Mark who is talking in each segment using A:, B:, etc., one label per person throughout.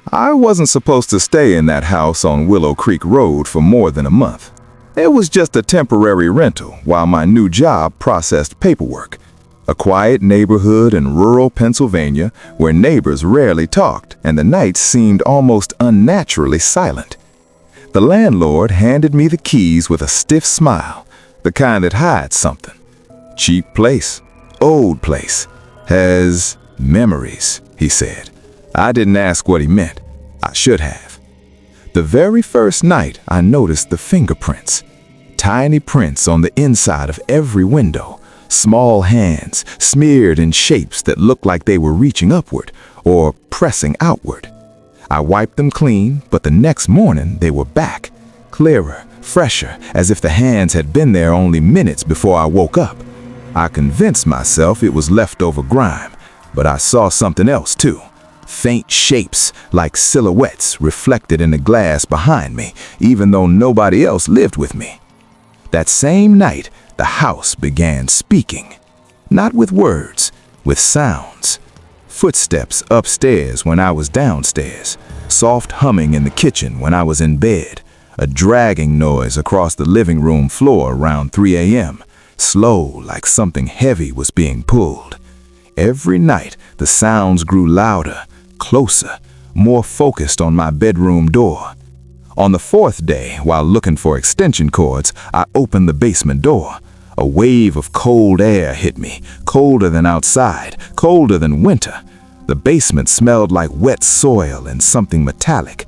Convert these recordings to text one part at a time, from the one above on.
A: I wasn't supposed to stay in that house on Willow Creek Road for more than a month. It was just a temporary rental while my new job processed paperwork. A quiet neighborhood in rural Pennsylvania where neighbors rarely talked and the nights seemed almost unnaturally silent. The landlord handed me the keys with a stiff smile, the kind that hides something. Cheap place, old place, has memories, he said. I didn't ask what he meant. I should have. The very first night I noticed the fingerprints. Tiny prints on the inside of every window. Small hands smeared in shapes that looked like they were reaching upward or pressing outward. I wiped them clean, but the next morning they were back, clearer, fresher, as if the hands had been there only minutes before I woke up. I convinced myself it was leftover grime, but I saw something else too. Faint shapes like silhouettes reflected in the glass behind me, even though nobody else lived with me. That same night, the house began speaking. Not with words, with sounds. Footsteps upstairs when I was downstairs. Soft humming in the kitchen when I was in bed. A dragging noise across the living room floor around 3 a.m. Slow, like something heavy was being pulled. Every night, the sounds grew louder, closer, more focused on my bedroom door. On the fourth day, while looking for extension cords, I opened the basement door. A wave of cold air hit me, colder than outside, colder than winter. The basement smelled like wet soil and something metallic.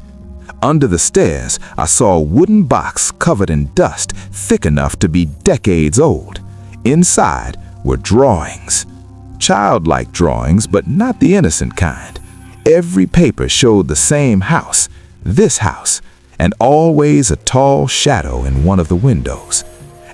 A: Under the stairs, I saw a wooden box covered in dust, thick enough to be decades old. Inside were drawings. Childlike drawings, but not the innocent kind. Every paper showed the same house, this house, and always a tall shadow in one of the windows.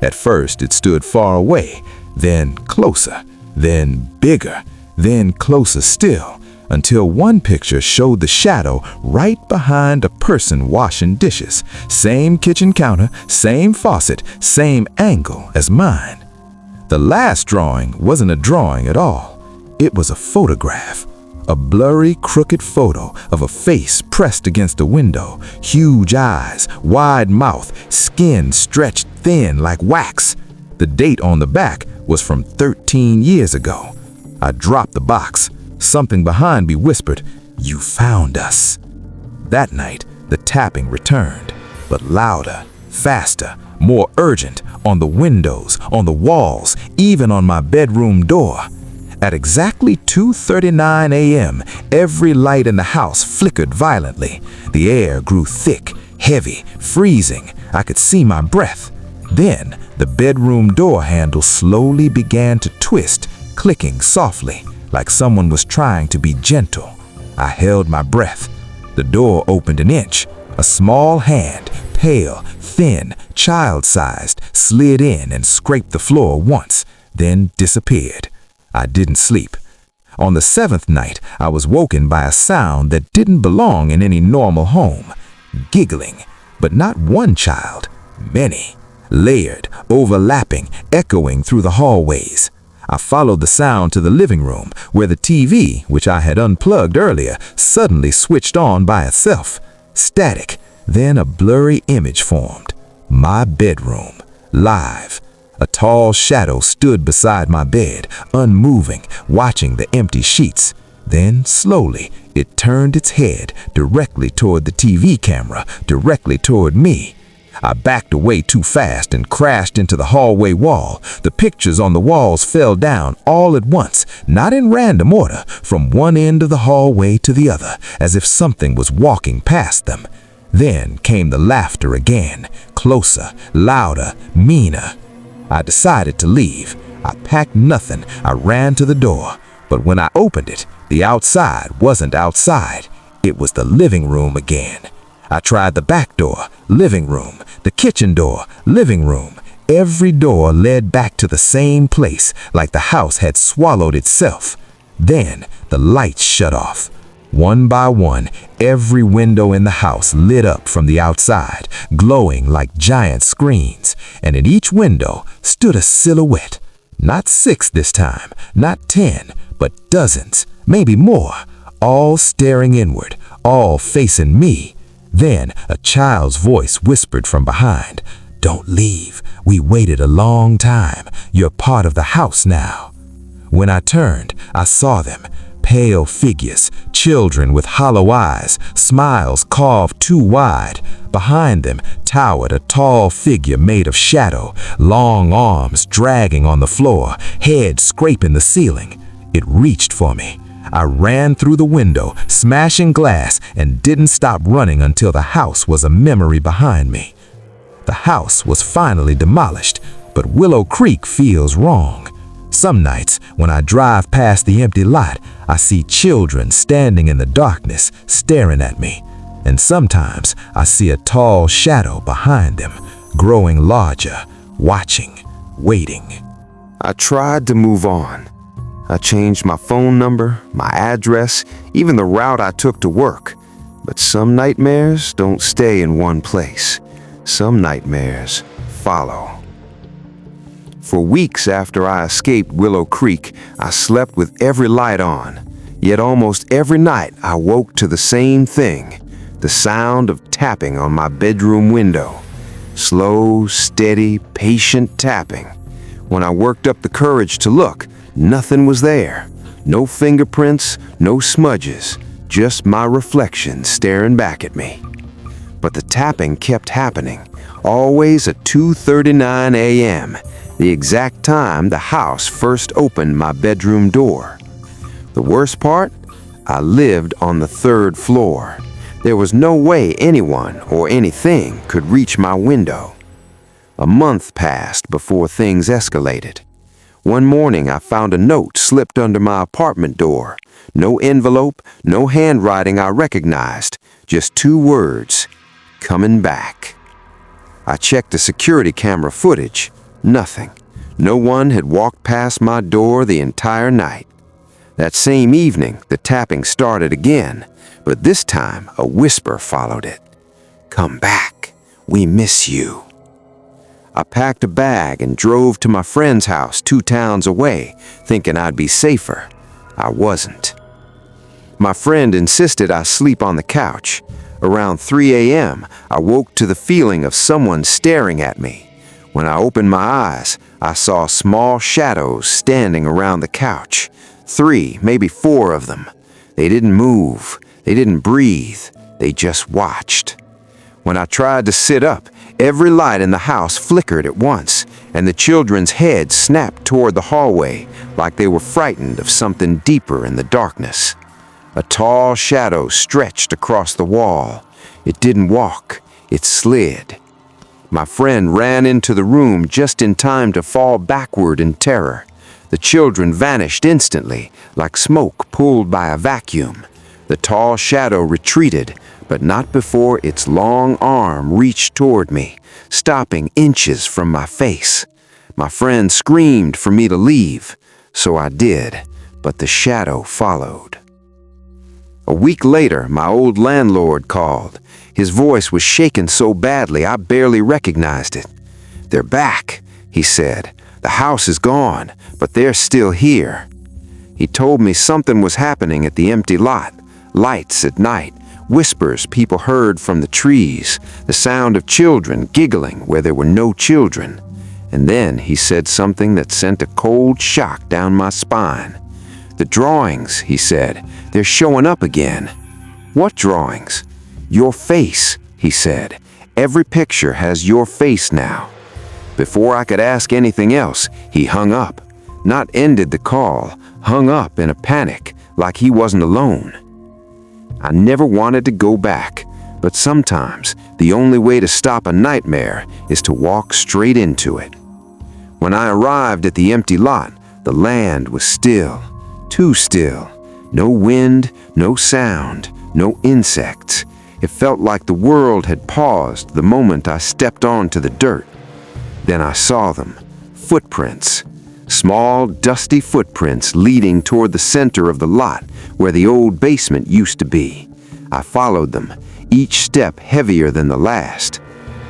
A: At first it stood far away, then closer, then bigger, then closer still, until one picture showed the shadow right behind a person washing dishes. Same kitchen counter, same faucet, same angle as mine. The last drawing wasn't a drawing at all. It was a photograph. A blurry, crooked photo of a face pressed against a window, huge eyes, wide mouth, skin stretched thin like wax. The date on the back was from 13 years ago. I dropped the box. Something behind me whispered, "You found us." That night, the tapping returned, but louder, faster, more urgent, on the windows, on the walls, even on my bedroom door. At exactly 2:39 a.m., every light in the house flickered violently. The air grew thick, heavy, freezing. I could see my breath. Then, the bedroom door handle slowly began to twist, clicking softly, like someone was trying to be gentle. I held my breath. The door opened an inch. A small hand, pale, thin, child-sized, slid in and scraped the floor once, then disappeared. I didn't sleep. On the seventh night, I was woken by a sound that didn't belong in any normal home. Giggling, but not one child, many, layered, overlapping, echoing through the hallways. I followed the sound to the living room, where the TV, which I had unplugged earlier, suddenly switched on by itself. Static, then a blurry image formed. My bedroom, live. A tall shadow stood beside my bed, unmoving, watching the empty sheets. Then, slowly, it turned its head directly toward the TV camera, directly toward me. I backed away too fast and crashed into the hallway wall. The pictures on the walls fell down all at once, not in random order, from one end of the hallway to the other, as if something was walking past them. Then came the laughter again, closer, louder, meaner. I decided to leave. I packed nothing. I ran to the door. But when I opened it, the outside wasn't outside. It was the living room again. I tried the back door, living room, the kitchen door, living room. Every door led back to the same place, like the house had swallowed itself. Then the lights shut off. One by one, every window in the house lit up from the outside, glowing like giant screens, and in each window stood a silhouette. Not 6 this time, not 10, but dozens, maybe more, all staring inward,
B: all facing me. Then a child's voice whispered from behind, "Don't leave. We waited a long time. You're part of the house now." When I turned, I saw them. Pale figures, children with hollow eyes, smiles carved too wide. Behind them towered a tall figure made of shadow, long arms dragging on the floor, head scraping the ceiling. It reached for me. I ran through the window, smashing glass, and didn't stop running until the house was a memory behind me. The house was finally demolished, but Willow Creek feels wrong. Some nights, when I drive past the empty lot, I see children standing in the darkness, staring at me. And sometimes I see a tall shadow behind them, growing larger, watching, waiting.
C: I tried to move on. I changed my phone number, my address, even the route I took to work. But some nightmares don't stay in one place. Some nightmares follow. For weeks after I escaped Willow Creek, I slept with every light on. Yet almost every night I woke to the same thing, the sound of tapping on my bedroom window. Slow, steady, patient tapping. When I worked up the courage to look, nothing was there. No fingerprints, no smudges, just my reflection staring back at me. But the tapping kept happening, always at 2:39 a.m., the exact time the house first opened my bedroom door. The worst part? I lived on the 3rd floor. There was no way anyone or anything could reach my window. A month passed before things escalated. One morning I found a note slipped under my apartment door. No envelope, no handwriting I recognized, just 2 words, "Coming back." I checked the security camera footage. Nothing. No one had walked past my door the entire night. That same evening, the tapping started again, but this time a whisper followed it. "Come back. We miss you." I packed a bag and drove to my friend's house 2 towns away, thinking I'd be safer. I wasn't. My friend insisted I sleep on the couch. Around 3 a.m., I woke to the feeling of someone staring at me. When I opened my eyes, I saw small shadows standing around the couch. 3, maybe 4 of them. They didn't move. They didn't breathe. They just watched. When I tried to sit up, every light in the house flickered at once, and the children's heads snapped toward the hallway like they were frightened of something deeper in the darkness. A tall shadow stretched across the wall. It didn't walk. It slid. My friend ran into the room just in time to fall backward in terror. The children vanished instantly, like smoke pulled by a vacuum. The tall shadow retreated, but not before its long arm reached toward me, stopping inches from my face. My friend screamed for me to leave, so I did, but the shadow followed. A week later, my old landlord called. His voice was shaken so badly I barely recognized it. "They're back," he said. "The house is gone, but they're still here." He told me something was happening at the empty lot. Lights at night, whispers people heard from the trees, the sound of children giggling where there were no children. And then he said something that sent a cold shock down my spine. "The drawings," he said, "they're showing up again." "What drawings?" "Your face," he said. "Every picture has your face now." Before I could ask anything else, he hung up. Not ended the call, hung up in a panic, like he wasn't alone. I never wanted to go back, but sometimes the only way to stop a nightmare is to walk straight into it. When I arrived at the empty lot, the land was still, too still. No wind, no sound, no insects. It felt like the world had paused the moment I stepped onto the dirt. Then I saw them, footprints. Small, dusty footprints leading toward the center of the lot where the old basement used to be. I followed them, each step heavier than the last.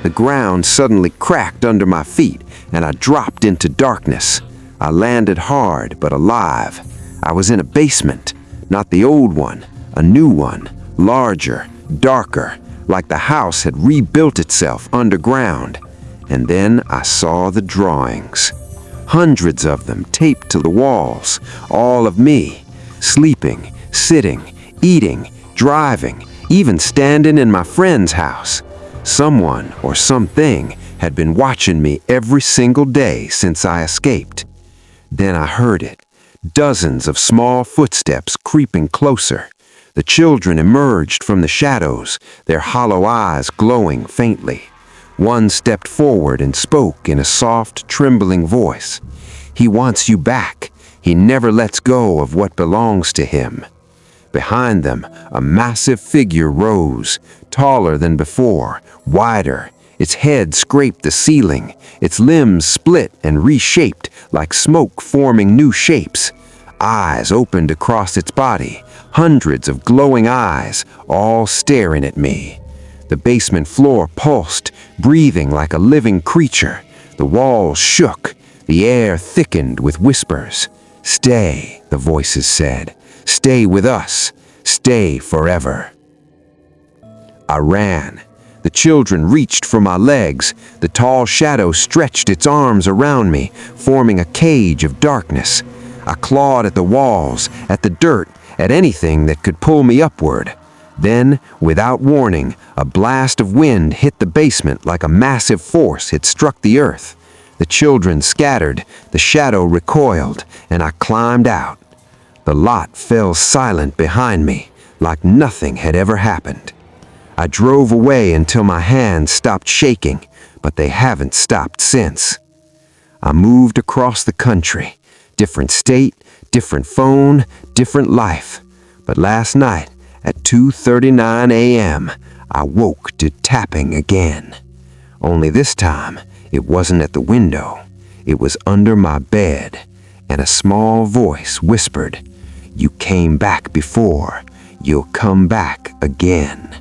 C: The ground suddenly cracked under my feet, and I dropped into darkness. I landed hard but alive. I was in a basement, not the old one, a new one, larger, darker, like the house had rebuilt itself underground. And then I saw the drawings. Hundreds of them taped to the walls, all of me, sleeping, sitting, eating, driving, even standing in my friend's house. Someone or something had been watching me every single day since I escaped. Then I heard it, dozens of small footsteps creeping closer. The children emerged from the shadows, their hollow eyes glowing faintly. One stepped forward and spoke in a soft, trembling voice. He wants you back. He never lets go of what belongs to him. Behind them, a massive figure rose, taller than before, wider. Its head scraped the ceiling, its limbs split and reshaped like smoke forming new shapes. Eyes opened across its body, hundreds of glowing eyes, all staring at me. The basement floor pulsed, breathing like a living creature. The walls shook, the air thickened with whispers. "Stay," the voices said. "Stay with us. Stay forever." I ran. The children reached for my legs. The tall shadow stretched its arms around me, forming a cage of darkness. I clawed at the walls, at the dirt, at anything that could pull me upward. Then, without warning, a blast of wind hit the basement like a massive force had struck the earth. The children scattered, the shadow recoiled, and I climbed out. The lot fell silent behind me, like nothing had ever happened. I drove away until my hands stopped shaking, but they haven't stopped since. I moved across the country, different state, different phone, different life. But last night, at 2:39 a.m., I woke to tapping again. Only this time, it wasn't at the window. It was under my bed, and a small voice whispered, "You came back before. You'll come back again."